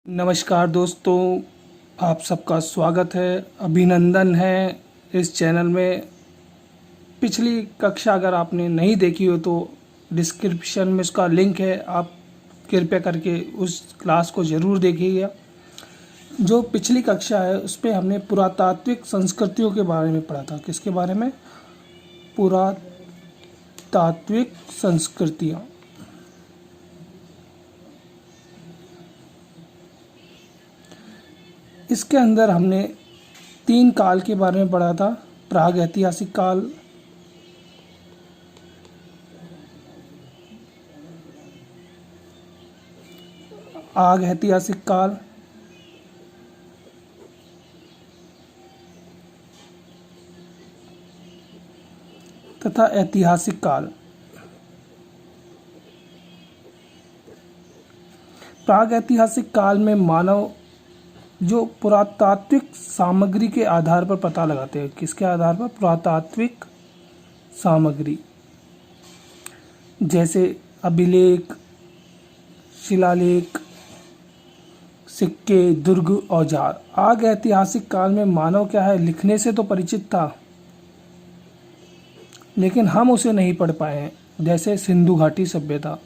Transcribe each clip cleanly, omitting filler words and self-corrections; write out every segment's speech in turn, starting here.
नमस्कार दोस्तों, आप सबका स्वागत है, अभिनंदन है इस चैनल में। पिछली कक्षा अगर आपने नहीं देखी हो तो डिस्क्रिप्शन में उसका लिंक है, आप कृपया करके उस क्लास को ज़रूर देखिएगा। जो पिछली कक्षा है उस पर हमने पुरातात्विक संस्कृतियों के बारे में पढ़ा था। किसके बारे में? पुरातात्विक संस्कृतियाँ। इसके अंदर हमने 3 काल के बारे में पढ़ा था। प्राग ऐतिहासिक काल, आग ऐतिहासिक काल, तथा ऐतिहासिक काल। प्राग ऐतिहासिक काल में मानव जो पुरातात्विक सामग्री के आधार पर पता लगाते हैं। किसके आधार पर? पुरातात्विक सामग्री, जैसे अभिलेख, शिलालेख, सिक्के, दुर्ग, औजार। आग ऐतिहासिक काल में मानव क्या है, लिखने से तो परिचित था लेकिन हम उसे नहीं पढ़ पाए हैं। जैसे सिंधु घाटी सभ्यता।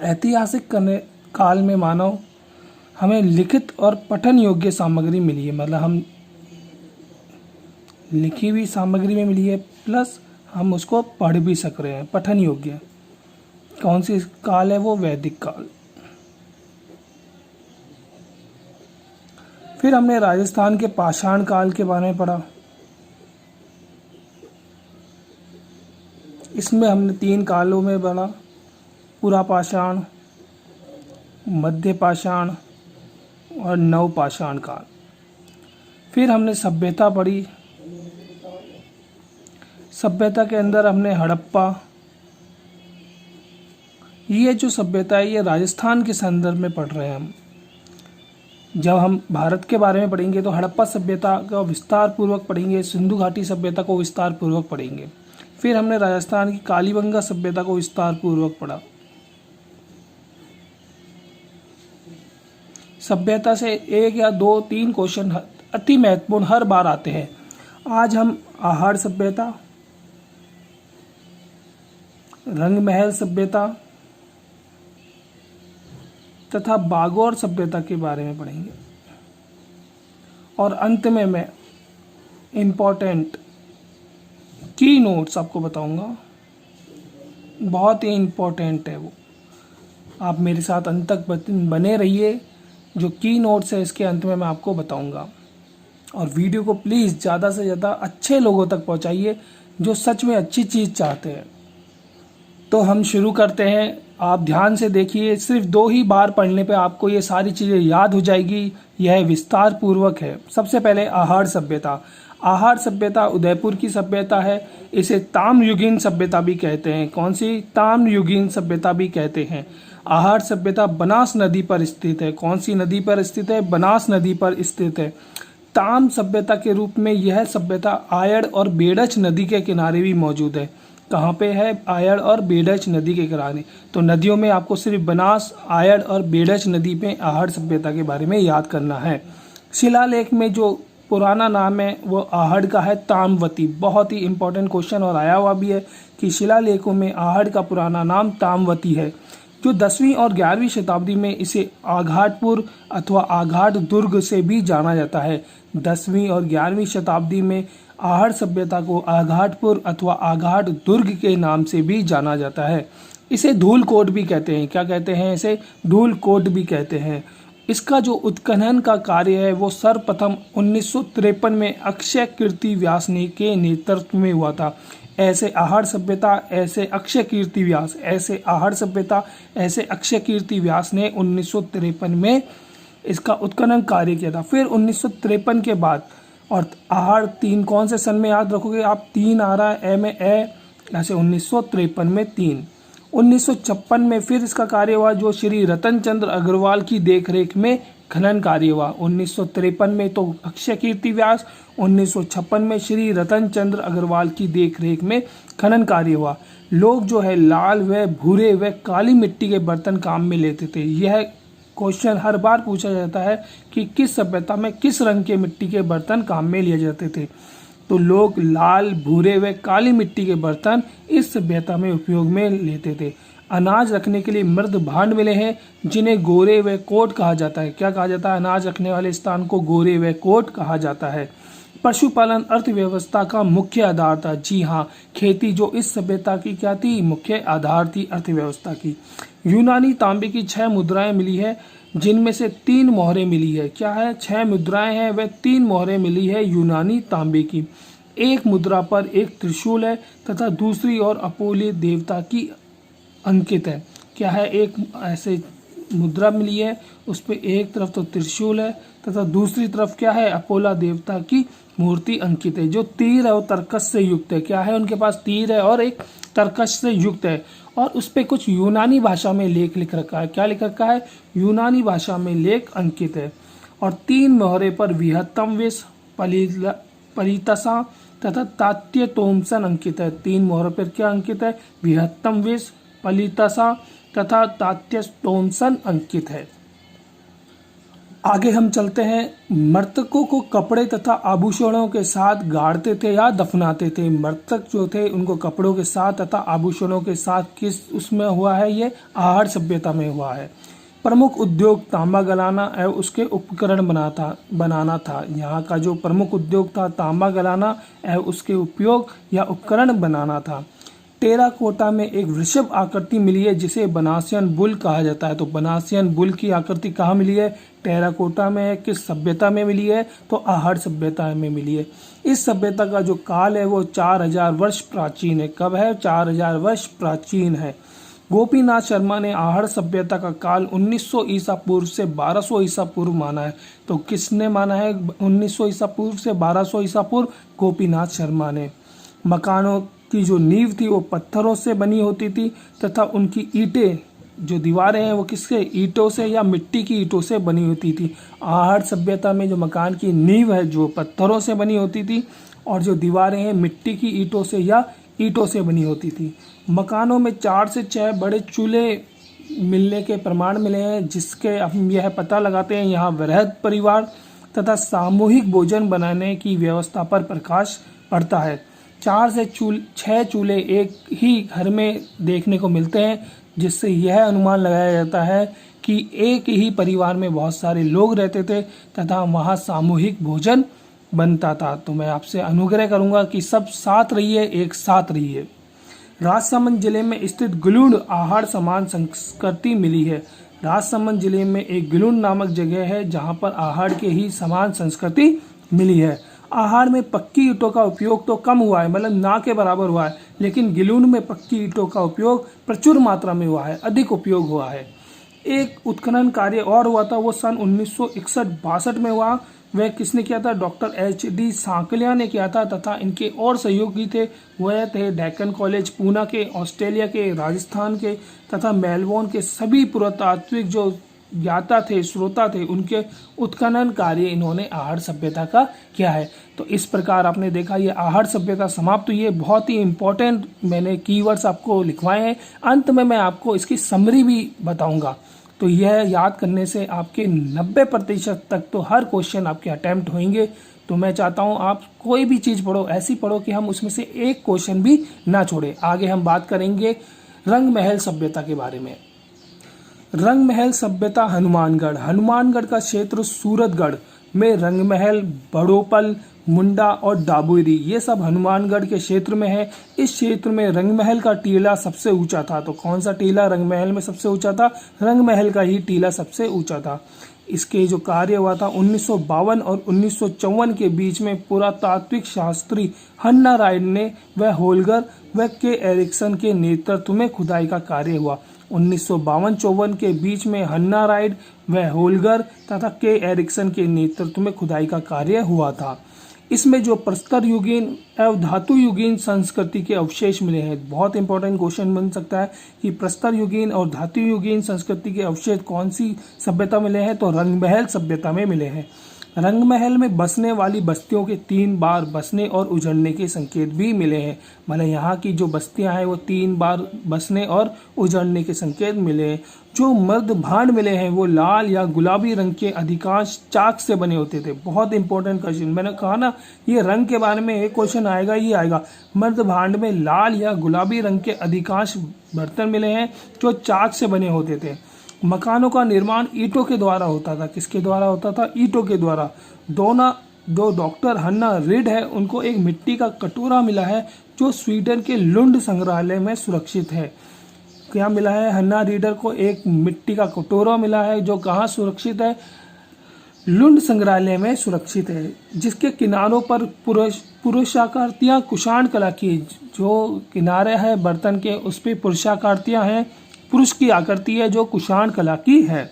ऐतिहासिक काल में मानव हमें लिखित और पठन योग्य सामग्री मिली है, मतलब हम लिखी हुई सामग्री में मिली है प्लस हम उसको पढ़ भी सक रहे हैं, पठन योग्य। कौन सी काल है वो? वैदिक काल। फिर हमने राजस्थान के पाषाण काल के बारे में पढ़ा। इसमें हमने 3 कालों में पढ़ा, पुरापाषाण, मध्य पाषाण और नवपाषाण काल। फिर हमने सभ्यता पढ़ी। सभ्यता के अंदर हमने हड़प्पा, ये जो सभ्यता है ये राजस्थान के संदर्भ में पढ़ रहे हैं हम। जब हम भारत के बारे में पढ़ेंगे तो हड़प्पा सभ्यता का विस्तार पूर्वक पढ़ेंगे, सिंधु घाटी सभ्यता को विस्तार पूर्वक पढ़ेंगे। फिर हमने राजस्थान की कालीबंगा सभ्यता को विस्तार पूर्वक पढ़ा। सभ्यता से 1 या 2, 3 क्वेश्चन अति महत्वपूर्ण हर बार आते हैं। आज हम आहार सभ्यता, रंगमहल सभ्यता तथा बागौर सभ्यता के बारे में पढ़ेंगे। और अंत में मैं इम्पोर्टेंट की नोट्स आपको बताऊंगा, बहुत ही इम्पोर्टेंट है वो। आप मेरे साथ अंत तक बने रहिए। जो की नोट्स है इसके अंत में मैं आपको बताऊंगा। और वीडियो को प्लीज़ ज़्यादा से ज़्यादा अच्छे लोगों तक पहुंचाइए जो सच में अच्छी चीज़ चाहते हैं। तो हम शुरू करते हैं। आप ध्यान से देखिए, सिर्फ 2 ही बार पढ़ने पे आपको ये सारी चीज़ें याद हो जाएगी। यह विस्तार पूर्वक है। सबसे पहले आहार सभ्यता। आहार सभ्यता उदयपुर की सभ्यता है। इसे ताम्रयुगीन सभ्यता भी कहते हैं। कौन सी? ताम्रयुगीन सभ्यता भी कहते हैं। आहार सभ्यता बनास नदी पर स्थित है। कौन सी नदी पर स्थित है? बनास नदी पर स्थित है। ताम सभ्यता के रूप में यह सभ्यता आयड़ और बेडच नदी के किनारे भी मौजूद है। कहाँ पे है? आयड़ और बेडच नदी के किनारे। तो नदियों में आपको सिर्फ बनास, आयड़ और बेडच नदी पे आहार सभ्यता के बारे में याद करना है। शिलालेख में जो पुराना नाम है वो आहड़ का है, ताम्रवती। बहुत ही इंपॉर्टेंट क्वेश्चन और आया हुआ भी है कि शिलालेखों में आहड़ का पुराना नाम ताम्रवती है। जो 10वीं और 11वीं शताब्दी में इसे आघाटपुर अथवा आघाट दुर्ग से भी जाना जाता है। 10वीं और 11वीं शताब्दी में आहड़ सभ्यता को आघाटपुर अथवा आघाट दुर्ग के नाम से भी जाना जाता है। इसे धूलकोट भी कहते हैं। क्या कहते हैं इसे? धूलकोट भी कहते हैं। इसका जो उत्खनन का कार्य है वो सर्वप्रथम 1953 में अक्षय कीर्ति व्यास ने के नेतृत्व में हुआ था। ऐसे आहार सभ्यता, ऐसे अक्षय कीर्ति व्यास, ऐसे आहार सभ्यता, ऐसे अक्षय कीर्ति व्यास ने 1953 में इसका उत्खनन कार्य किया था। फिर 1953 के बाद, और आहार 3 कौन से सन में याद रखोगे आप? 3 आ रहा है, ए में ए, ऐसे 1953 में 3। 1956 में फिर इसका कार्य हुआ जो श्री रतन चंद्र अग्रवाल की देखरेख में खनन कार्य हुआ। 1953 में तो अक्षय कीर्ति व्यास, 1956 में श्री रतन चंद्र अग्रवाल की देखरेख में खनन कार्य हुआ। लोग जो है लाल व भूरे व काली मिट्टी के बर्तन काम में लेते थे। यह क्वेश्चन हर बार पूछा जाता है कि किस सभ्यता में किस रंग के मिट्टी के बर्तन काम में लिए जाते थे। तो लोग लाल, भूरे व काली मिट्टी के बर्तन इस सभ्यता में उपयोग में लेते थे। अनाज रखने के लिए मृद भांड मिले हैं जिन्हें गोरे व कोट कहा जाता है। क्या कहा जाता है? अनाज रखने वाले स्थान को गोरे व कोट कहा जाता है। पशुपालन अर्थव्यवस्था का मुख्य आधार था। जी हाँ, खेती जो इस सभ्यता की क्या थी? मुख्य आधार थी अर्थव्यवस्था की। यूनानी तांबे की 6 मुद्राएं मिली है जिनमें से 3 मोहरें मिली है। क्या है? 6 मुद्राएं हैं व 3 मोहरें मिली है यूनानी तांबे की। एक मुद्रा पर एक त्रिशूल है तथा दूसरी ओर अपोलो देवता की अंकित है। क्या है? एक ऐसे मुद्रा मिली है, उस पर एक तरफ तो त्रिशूल है तथा दूसरी तरफ क्या है? अपोलो देवता की मूर्ति अंकित है, जो तीर है और तर्कश से युक्त है। क्या है? उनके पास तीर है और एक तर्कश से युक्त है, और उस पर कुछ यूनानी भाषा में लेख लिख रखा है। क्या लिख रखा है? यूनानी भाषा में लेख अंकित है। और 3 मोहरे पर विहत्तम विष, पलितसा तथा तात्य तोमसन अंकित है। 3 मोहरों पर क्या अंकित है? विहत्तम विष, पलितसा तथा तात्य तोमसन अंकित है। आगे हम चलते हैं। मृतकों को कपड़े तथा आभूषणों के साथ गाड़ते थे या दफनाते थे। मृतक जो थे उनको कपड़ों के साथ तथा आभूषणों के साथ किस उसमें हुआ है? ये आहड़ सभ्यता में हुआ है। प्रमुख उद्योग तांबा गलाना एवं उसके उपकरण बनाना था। यहाँ का जो प्रमुख उद्योग था तांबा गलाना एवं उसके उपयोग या उपकरण बनाना था। टेराकोटा में एक वृषभ आकृति मिली है जिसे बनासियन बुल कहा जाता है। तो बनासियन बुल की आकृति कहाँ मिली है? टेराकोटा में है। किस सभ्यता में मिली है? तो आहड़ सभ्यता में मिली है। इस सभ्यता का जो काल है वो 4000 वर्ष प्राचीन है। कब है? 4000 वर्ष प्राचीन है। गोपीनाथ शर्मा ने आहड़ सभ्यता का काल 1900 ईसा पूर्व से 1200 ईसा पूर्व माना है। तो किसने माना है 1900 ईसा पूर्व से 1200 ईसा पूर्व? गोपीनाथ शर्मा ने। मकानों की जो नींव थी वो पत्थरों से बनी होती थी तथा उनकी ईंटें, जो दीवारें हैं वो किससे? ईंटों से या मिट्टी की ईंटों से बनी होती थी। आहड़ सभ्यता में जो मकान की नींव है जो पत्थरों से बनी होती थी और जो दीवारें हैं मिट्टी की ईंटों से या ईंटों से बनी होती थी। मकानों में 4 से 6 बड़े चूल्हे मिलने के प्रमाण मिले हैं, जिसके हम यह पता लगाते हैं यहाँ वृहद परिवार तथा सामूहिक भोजन बनाने की व्यवस्था पर प्रकाश पड़ता है। 4 से 6 चूल्हे एक ही घर में देखने को मिलते हैं, जिससे यह अनुमान लगाया जाता है कि एक ही परिवार में बहुत सारे लोग रहते थे तथा वहाँ सामूहिक भोजन बनता था। तो मैं आपसे अनुग्रह करूँगा कि सब साथ रहिए, एक साथ रहिए। राजसमंद जिले में स्थित गिलुंड आहड़ समान संस्कृति मिली है। राजसमंद जिले में एक गिलुंड नामक जगह है जहाँ पर आहड़ के ही समान संस्कृति मिली है। आहड़ में पक्की ईंटों का उपयोग तो कम हुआ है, मतलब ना के बराबर हुआ है, लेकिन गिलुंड में पक्की ईंटों का उपयोग प्रचुर मात्रा में हुआ है, अधिक उपयोग हुआ है। एक उत्खनन कार्य और हुआ था, वो सन 1961-62 में हुआ। वह किसने किया था? डॉक्टर HD सांकलिया ने किया था तथा इनके और सहयोगी थे, वह थे डेक्कन कॉलेज पूना के, ऑस्ट्रेलिया के, राजस्थान के तथा मेलबोर्न के सभी पुरातात्विक जो ज्ञाता थे, श्रोता थे, उनके उत्खनन कार्य इन्होंने आहड़ सभ्यता का किया है। तो इस प्रकार आपने देखा ये आहड़ सभ्यता समाप्त हुई है। बहुत ही इंपॉर्टेंट मैंने कीवर्ड्स आपको लिखवाए हैं। अंत में मैं आपको इसकी समरी भी बताऊंगा, तो यह याद करने से आपके 90% तक तो हर क्वेश्चन आपके अटेम्प्ट होंगे। तो मैं चाहता हूं आप कोई भी चीज़ पढ़ो, ऐसी पढ़ो कि हम उसमें से एक क्वेश्चन भी ना छोड़े। आगे हम बात करेंगे रंग महल सभ्यता के बारे में। रंग महल सभ्यता हनुमानगढ़। हनुमानगढ़ का क्षेत्र सूरतगढ़ में रंग महल, बड़ोपल, मुंडा और डाबोरी ये सब हनुमानगढ़ के क्षेत्र में है। इस क्षेत्र में रंग महल का टीला सबसे ऊंचा था। तो कौन सा टीला रंग महल में सबसे ऊंचा था? रंग महल का ही टीला सबसे ऊंचा था। इसके जो कार्य हुआ था 1952 और 1954 के बीच में पुरातात्विक शास्त्री हन्ना राय ने व होलगर व के एरिक्सन के नेतृत्व में खुदाई का कार्य हुआ। 1952-54 के बीच में हन्ना राइड व होलगर तथा के एरिक्सन के नेतृत्व में खुदाई का कार्य हुआ था। इसमें जो प्रस्तर युगीन एवं धातु युगीन संस्कृति के अवशेष मिले हैं। बहुत इंपॉर्टेंट क्वेश्चन बन सकता है कि प्रस्तर युगीन और धातु युगीन संस्कृति के अवशेष कौन सी सभ्यता मिले हैं, तो रंगमहल सभ्यता में मिले हैं। रंगमहल में बसने वाली बस्तियों के 3 बार बसने और उजड़ने के संकेत भी मिले हैं। मतलब यहाँ की जो बस्तियां हैं वो 3 बार बसने और उजड़ने के संकेत मिले हैं। जो मर्द भांड मिले हैं वो लाल या गुलाबी रंग के अधिकांश चाक से बने होते थे। बहुत इंपॉर्टेंट क्वेश्चन, मैंने कहा ना ये रंग के बारे में एक क्वेश्चन आएगा ही आएगा। मर्द भांड में लाल या गुलाबी रंग के अधिकांश बर्तन मिले हैं जो चाक से बने होते थे। मकानों का निर्माण ईंटों के द्वारा होता था। किसके द्वारा होता था? ईंटों के द्वारा। दो डॉक्टर हन्ना रिड है, उनको एक मिट्टी का कटोरा मिला है जो स्वीडन के लुंड संग्रहालय में सुरक्षित है। क्या मिला है? हन्ना रीडर को एक मिट्टी का कटोरा मिला है जो कहाँ सुरक्षित है? लुंड संग्रहालय में सुरक्षित है, जिसके किनारों पर पुरुषाकृतियां कुषाण कला की, जो किनारे है बर्तन के उस पर पुरुषाकृतियां हैं, पुरुष की आकृति है जो कुषाण कला की है।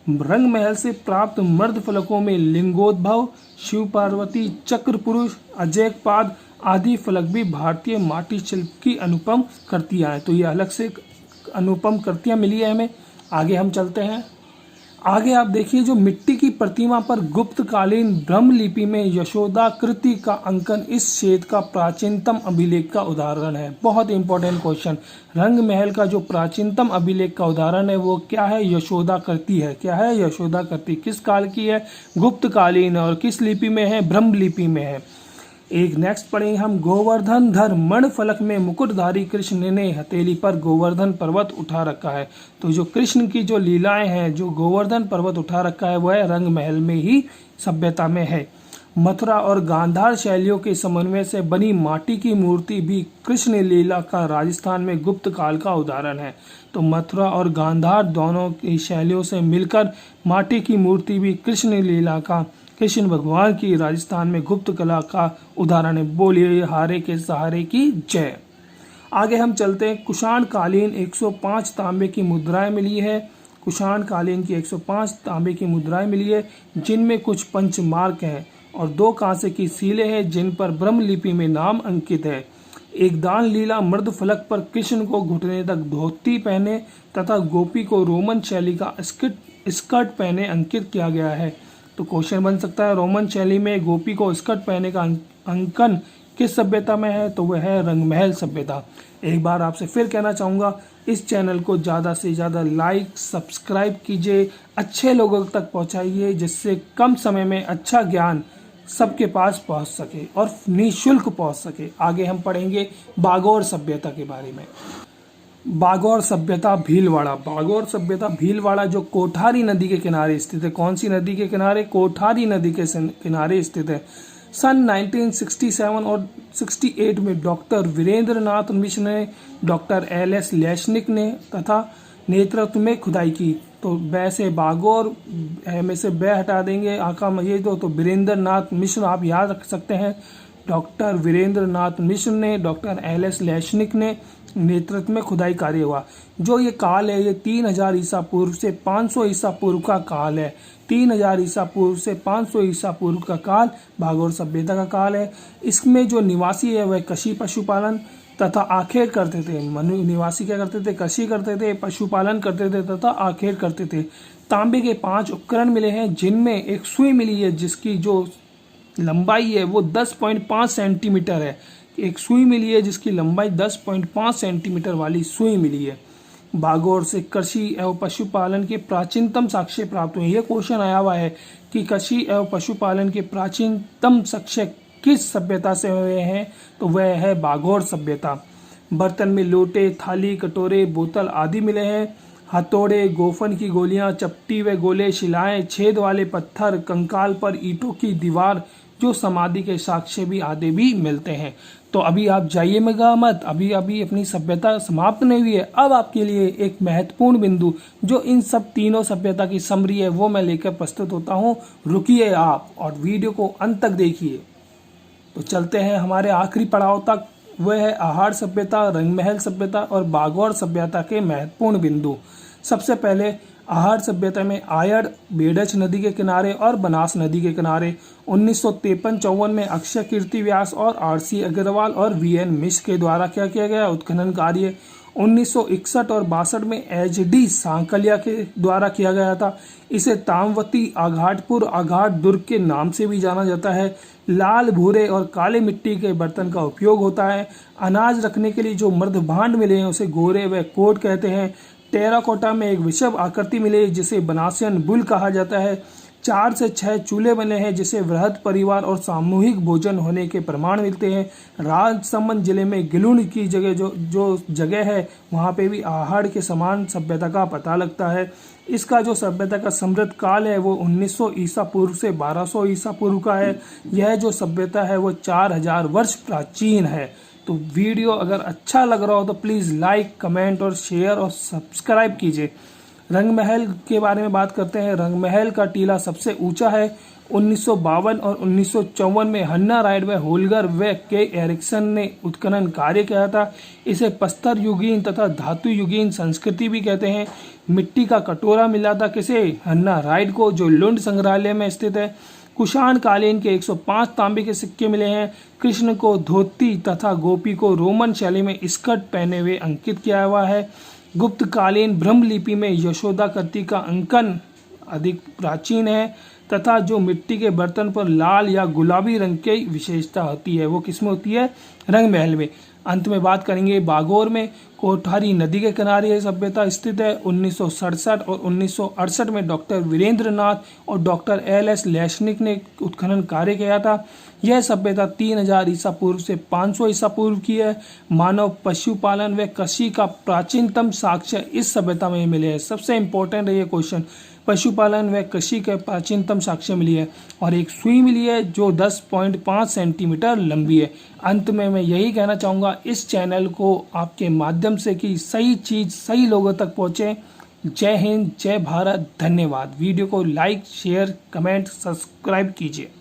रंगमहल से प्राप्त मर्द फलकों में लिंगोद्भव, शिव पार्वती, चक्र पुरुष, अजैकपाद आदि फलक भी भारतीय माटी शिल्प की अनुपम कृतियां हैं। तो ये अलग से अनुपम कृतियां मिली है हमें। आगे हम चलते हैं। आगे आप देखिए, जो मिट्टी की प्रतिमा पर गुप्तकालीन ब्रह्मलिपि में यशोदा कृति का अंकन इस क्षेत्र का प्राचीनतम अभिलेख का उदाहरण है। बहुत इंपॉर्टेंट क्वेश्चन। रंगमहल का जो प्राचीनतम अभिलेख का उदाहरण है वो क्या है? यशोदा कृति है। क्या है? यशोदा कृति। किस काल की है? गुप्तकालीन। और किस लिपि में है? ब्रह्मलिपि में है। एक नेक्स्ट पढ़ेंगे हम, गोवर्धन धर मण फलक में मुकुटधारी कृष्ण ने हथेली पर गोवर्धन पर्वत उठा रखा है। तो जो कृष्ण की जो लीलाएं हैं, जो गोवर्धन पर्वत उठा रखा है, वह रंगमहल में ही सभ्यता में है। मथुरा और गांधार शैलियों के समन्वय से बनी माटी की मूर्ति भी कृष्ण लीला का राजस्थान में गुप्त काल का उदाहरण है। तो मथुरा और गांधार दोनों की शैलियों से मिलकर माटी की मूर्ति भी कृष्ण लीला का, कृष्ण भगवान की राजस्थान में गुप्त कला का उदाहरण है। बोलिए हारे के सहारे की जय। आगे हम चलते हैं। कुषाण कालीन 105 तांबे की मुद्राएं मिली है। कुषाण कालीन की 105 तांबे की मुद्राएं मिली है, जिनमें कुछ पंचमार्क हैं और 2 कांसे की सीलें हैं जिन पर ब्रह्मलिपि में नाम अंकित है। एक दान लीला मर्द फलक पर कृष्ण को घुटने तक धोती पहने तथा गोपी को रोमन शैली का स्कर्ट पहने अंकित किया गया है। तो क्वेश्चन बन सकता है, रोमन शैली में गोपी को स्कर्ट पहने का अंकन किस सभ्यता में है? तो वह है रंगमहल सभ्यता। एक बार आपसे फिर कहना चाहूँगा, इस चैनल को ज़्यादा से ज़्यादा लाइक सब्सक्राइब कीजिए, अच्छे लोगों तक पहुँचाइए, जिससे कम समय में अच्छा ज्ञान सबके पास पहुँच सके और निःशुल्क पहुँच सके। आगे हम पढ़ेंगे बागौर सभ्यता के बारे में। बागौर सभ्यता भीलवाड़ा। बागौर सभ्यता भीलवाड़ा जो कोठारी नदी के किनारे स्थित है। कौन सी नदी के किनारे? कोठारी नदी के किनारे स्थित है। सन 1967 और 68 में डॉक्टर वीरेंद्र नाथ मिश्र ने, डॉक्टर LS लेशनिक ने तथा नेतृत्व में खुदाई की। तो बै से बागौर में से बै हटा देंगे, आका ये तो वीरेंद्र नाथ मिश्र आप याद रख सकते हैं। डॉक्टर वीरेंद्र नाथ मिश्र ने, डॉक्टर LS लेशनिक ने नेतृत्व में खुदाई कार्य हुआ। जो ये काल है ये 3000 ईसा पूर्व से 500 ईसा पूर्व का काल है। 3000 ईसा पूर्व से 500 ईसा पूर्व का काल बागौर सभ्यता का काल है। इसमें जो निवासी है वह कृषि पशुपालन तथा आखेट करते थे। निवासी क्या करते थे? कृषि करते थे, पशुपालन करते थे तथा आखेट करते थे। तांबे के 5 उपकरण मिले हैं, जिनमें एक सुई मिली है जिसकी जो लंबाई है वो 10.5 सेंटीमीटर है। एक सुई मिली है जिसकी लंबाई 10.5 सेंटीमीटर वाली सुई मिली है। बागौर से कृषि एवं पशुपालन के प्राचीनतम साक्ष्य प्राप्त हुए। यह क्वेश्चन आया हुआ है कि कृषि एवं पशुपालन के प्राचीनतम साक्ष्य किस सभ्यता से हुए हैं? तो वह है बागौर सभ्यता। बर्तन में लोटे, थाली, कटोरे, बोतल आदि मिले हैं। हथौड़े, गोफन की गोलियां, चपटी व गोले, शिलाएं, छेद वाले पत्थर, कंकाल पर ईंटों की दीवार, जो समाधि के साक्ष्य भी आदि भी मिलते हैं। तो अभी आप जाइएगा मत, अभी अपनी सभ्यता समाप्त नहीं हुई है। अब आपके लिए एक महत्वपूर्ण बिंदु जो इन सब तीनों सभ्यता की समरी है वो मैं लेकर प्रस्तुत होता हूँ। रुकिए आप और वीडियो को अंत तक देखिए। तो चलते हैं हमारे आखिरी पड़ाव तक, वह है आहार सभ्यता, रंगमहल सभ्यता और बागौर सभ्यता के महत्वपूर्ण बिंदु। सबसे पहले आहड़ सभ्यता में आयड़ बेडच नदी के किनारे और बनास नदी के किनारे 1953-54 में अक्षय कीर्ति व्यास और आरसी अग्रवाल और वीएन मिश्र के द्वारा क्या किया गया उत्खनन कार्य 1961 और 62 में एचडी सांकलिया के द्वारा किया गया था। इसे तामवती आघाटपुर आघाट दुर्ग के नाम से भी जाना जाता है। लाल भूरे और काले मिट्टी के बर्तन का उपयोग होता है। अनाज रखने के लिए जो मर्द भांड मिले हैं उसे गोरे व कोट कहते हैं। टेराकोटा में एक विषव आकृति मिली जिसे बनासियन बुल कहा जाता है। 4 से 6 चूल्हे बने हैं जिसे वृहद परिवार और सामूहिक भोजन होने के प्रमाण मिलते हैं। राजसमंद जिले में गिलुण की जगह जो जगह है वहाँ पे भी आहड़ के समान सभ्यता का पता लगता है। इसका जो सभ्यता का समृद्ध काल है वो 1900 ईसा पूर्व से 1200 ईसा पूर्व का है। यह जो सभ्यता है वो 4000 वर्ष प्राचीन है। तो वीडियो अगर अच्छा लग रहा हो तो प्लीज़ लाइक, कमेंट और शेयर और सब्सक्राइब कीजिए। रंग महल के बारे में बात करते हैं। रंग महल का टीला सबसे ऊंचा है। 1952 और 1954 में हन्ना राइड व होलगर व के एरिक्सन ने उत्खनन कार्य किया था। इसे पत्थर युगीन तथा धातु युगीन संस्कृति भी कहते हैं। मिट्टी का कटोरा मिला था किसे हन्ना राइड को, जो लुंड संग्रहालय में स्थित है। कुषाण कालीन के 105 तांबे के सिक्के मिले हैं। कृष्ण को धोती तथा गोपी को रोमन शैली में स्कर्ट पहने हुए अंकित किया हुआ है। गुप्त कालीन ब्रह्मलिपि में यशोदा कृति का अंकन अधिक प्राचीन है तथा जो मिट्टी के बर्तन पर लाल या गुलाबी रंग की विशेषता होती है वो किसमें होती है, रंग महल में। अंत में बात करेंगे बागोर में। कोठारी नदी के किनारे यह सभ्यता स्थित है। 1967 और 1968 में डॉक्टर वीरेंद्र नाथ और डॉक्टर एल.एस. लेशनिक ने उत्खनन कार्य किया था। यह सभ्यता 3000 ईसा पूर्व से 500 ईसा पूर्व की है। मानव पशुपालन व कृषि का प्राचीनतम साक्ष्य इस सभ्यता में मिले हैं। सबसे इम्पोर्टेंट है ये क्वेश्चन, पशुपालन व कृषि के प्राचीनतम साक्ष्य मिली है। और एक सुई मिली है जो 10.5 सेंटीमीटर लंबी है। अंत में मैं यही कहना चाहूँगा इस चैनल को आपके माध्यम से कि सही चीज़ सही लोगों तक पहुँचे। जय हिंद, जय भारत, धन्यवाद। वीडियो को लाइक, शेयर, कमेंट, सब्सक्राइब कीजिए।